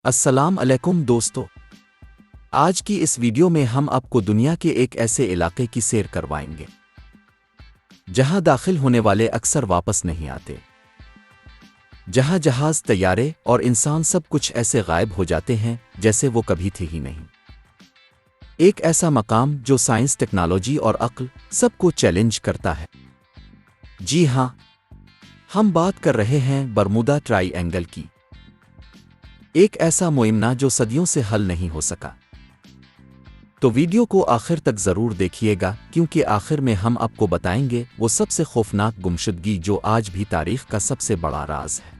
अस्सलाम अलैकुम दोस्तों। आज की इस वीडियो में हम आपको दुनिया के एक ऐसे इलाके की सैर करवाएंगे जहां दाखिल होने वाले अक्सर वापस नहीं आते, जहां जहाज, तैयारे और इंसान सब कुछ ऐसे गायब हो जाते हैं जैसे वो कभी थे ही नहीं। एक ऐसा मकाम जो साइंस, टेक्नोलॉजी और अक्ल सबको चैलेंज करता है। जी हां, हम बात कर रहे हैं बरमूदा ट्राइएंगल की। एक ऐसा मुइमना जो सदियों से हल नहीं हो सका। तो वीडियो को आखिर तक जरूर देखिएगा, क्योंकि आखिर में हम आपको बताएंगे वो सबसे खौफनाक गुमशुदगी जो आज भी तारीख का सबसे बड़ा राज है।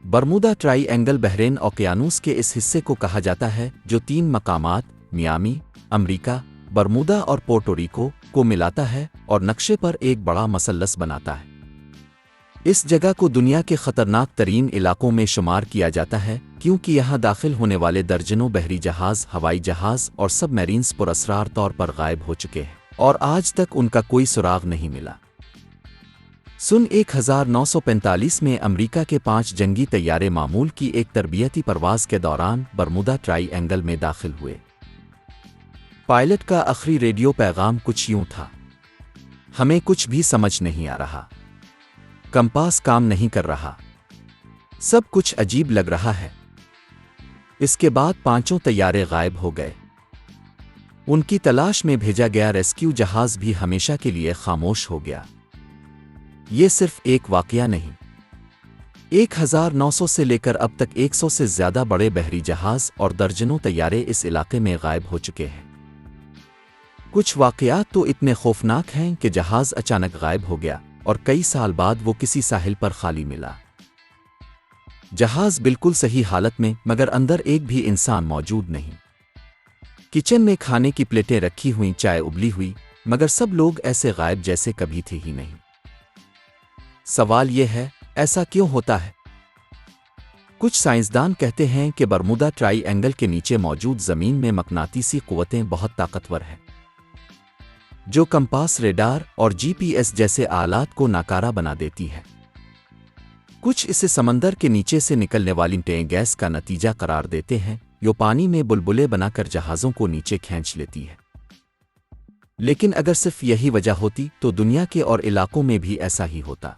बरमूदा ट्राइएंगल बहरेन ओकियानूस के इस हिस्से को कहा जाता है जो 3 मकामात मियामी, अमरीका, बरमूदा और पोर्टो रिको को मिलाता है और नक्शे पर एक बड़ा मसल्लस बनाता है। इस जगह को दुनिया के खतरनाक तरीन इलाकों में शुमार किया जाता है, क्योंकि यहाँ दाखिल होने वाले दर्जनों बहरी जहाज, हवाई जहाज और सबमरीन्स पुरअसरार तौर पर गायब हो चुके हैं और आज तक उनका कोई सुराग नहीं मिला। सन 1945 में अमेरिका के 5 जंगी तैयारे मामूल की एक तरबियती परवाज के दौरान बरमूदा ट्राइएंगल में दाखिल हुए। पायलट का आखिरी रेडियो पैगाम कुछ यूं था: हमें कुछ भी समझ नहीं आ रहा, कंपास काम नहीं कर रहा, सब कुछ अजीब लग रहा है। इसके बाद 5 तैयारे गायब हो गए। उनकी तलाश में भेजा गया रेस्क्यू जहाज भी हमेशा के लिए खामोश हो गया। ये सिर्फ एक वाकया नहीं, 1900 से लेकर अब तक 100 से ज्यादा बड़े बहरी जहाज और दर्जनों तैयारे इस इलाके में गायब हो चुके हैं। कुछ वाकयात तो इतने खौफनाक हैं कि जहाज अचानक गायब हो गया और कई साल बाद वो किसी साहिल पर खाली मिला। जहाज बिल्कुल सही हालत में, मगर अंदर एक भी इंसान मौजूद नहीं। किचन में खाने की प्लेटें रखी हुई, चाय उबली हुई, मगर सब लोग ऐसे गायब जैसे कभी थे ही नहीं। सवाल ये है, ऐसा क्यों होता है? कुछ साइंसदान कहते हैं कि बरमूदा ट्राइएंगल के नीचे मौजूद जमीन में मकनातीसी कुव्वतें बहुत ताकतवर हैं, जो कंपास, रेडार और जीपीएस जैसे आलात को नाकारा बना देती है। कुछ इसे समंदर के नीचे से निकलने वाली गैस का नतीजा करार देते हैं, जो पानी में बुलबुले बनाकर जहाज़ों को नीचे खींच लेती है। लेकिन अगर सिर्फ यही वजह होती तो दुनिया के और इलाकों में भी ऐसा ही होता।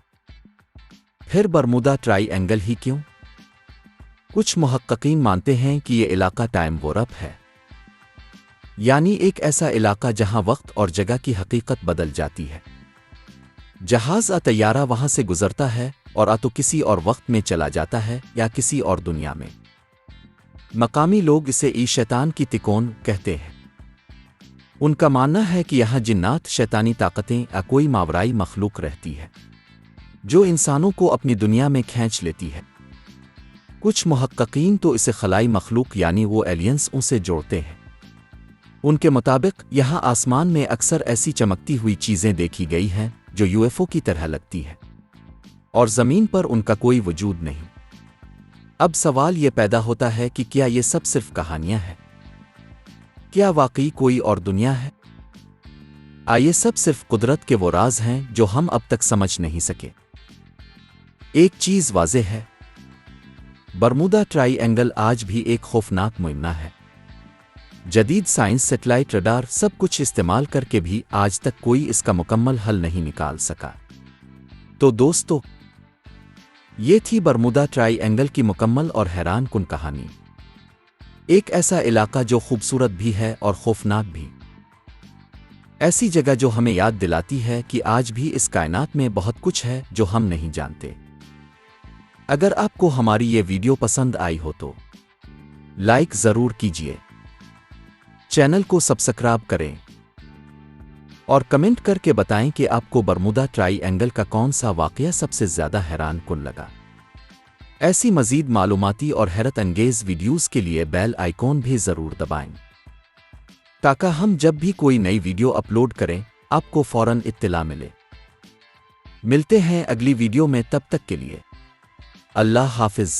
फिर बरमूदा ट्राइएंगल ही क्यों? कुछ मुहक्किकीन मानते हैं कि यह इलाका टाइम वॉर्प है, यानी एक ऐसा इलाका जहां वक्त और जगह की हकीकत बदल जाती है। जहाज तैयारा वहां से गुजरता है और तो किसी और वक्त में चला जाता है या किसी और दुनिया में। मकामी लोग इसे शैतान की तिकोन कहते हैं। उनका मानना है कि यहाँ जिन्नात, शैतानी ताकतें या कोई मावराई मखलूक रहती है जो इंसानों को अपनी दुनिया में खींच लेती है। कुछ मुहक्किकीन तो इसे खलाई मखलूक यानी वो एलियंस उनसे जोड़ते हैं। उनके मुताबिक यहाँ आसमान में अक्सर ऐसी चमकती हुई चीजें देखी गई हैं जो यूएफओ की तरह लगती है और जमीन पर उनका कोई वजूद नहीं। अब सवाल ये पैदा होता है कि क्या ये सब सिर्फ कहानियां हैं? क्या वाकई कोई और दुनिया है? ये सब सिर्फ कुदरत के वो राज हैं जो हम अब तक समझ नहीं सके। एक चीज वाज़ेह है, बरमूदा ट्राइएंगल आज भी एक खौफनाक मुइमना है। जदीद साइंस, सैटेलाइट, रडार सब कुछ इस्तेमाल करके भी आज तक कोई इसका मुकम्मल हल नहीं निकाल सका। तो दोस्तों, ये थी बरमूदा ट्राइएंगल की मुकम्मल और हैरान कुन कहानी। एक ऐसा इलाका जो खूबसूरत भी है और खौफनाक भी। ऐसी जगह जो हमें याद दिलाती है कि आज भी इस कायनात में बहुत कुछ है जो हम नहीं जानते। अगर आपको हमारी ये वीडियो पसंद आई हो तो लाइक ज़रूर कीजिए, चैनल को सब्सक्राइब करें और कमेंट करके बताएं कि आपको बरमूदा ट्राइएंगल का कौन सा वाकया सबसे ज़्यादा हैरान कुन लगा। ऐसी मज़ीद मालूमाती और हैरत अंगेज़ वीडियोज़ के लिए बेल आइकॉन भी ज़रूर दबाएं, ताकि हम जब भी कोई नई वीडियो अपलोड करें आपको फ़ौरन इत्तिला मिले। मिलते हैं अगली वीडियो में, तब तक के लिए अल्लाह हाफ़िज़।